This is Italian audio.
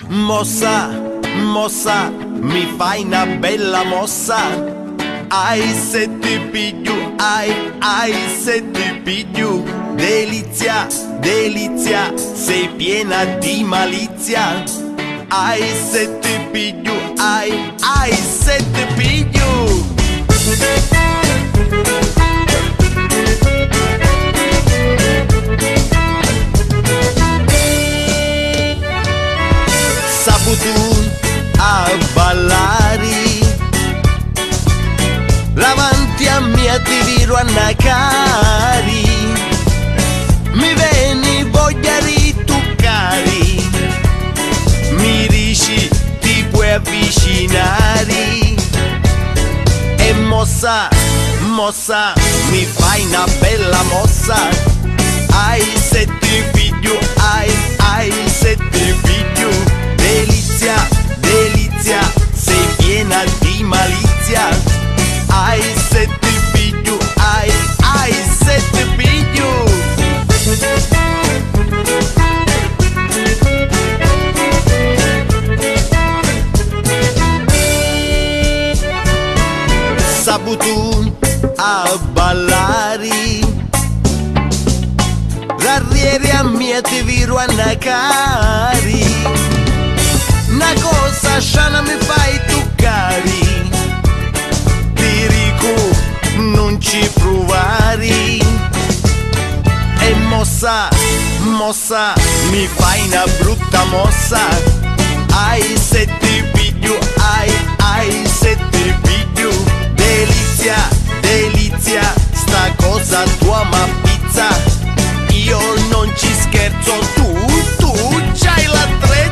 Mossa, mossa, mi fai una bella mossa. Ai se ti piglio, ai se ti piglio. Delizia, delizia, sei piena di malizia. Ai se ti piglio, ai se ti piglio. Saputo a ballare, davanti a mia ti viro a nacari, mi vieni voglia di toccare, mi dici ti puoi avvicinare, e mossa, mossa, mi fai una bella mossa, ai se ti piglio, ai se ti piglio. Delizia, delizia, sei piena di malizia. Ai se ti piglio, ai se ti piglio. Saputo a ballare, l'arriere a mia ti viro a nacari. Una cosa sciana mi fai toccare, ti dico non ci provare. E mossa, mossa, mi fai una brutta mossa. Ai se ti piglio, ai se ti piglio. Delizia, delizia, sta cosa tua ma pizza. Io non ci scherzo, tu c'hai l'attrezzo.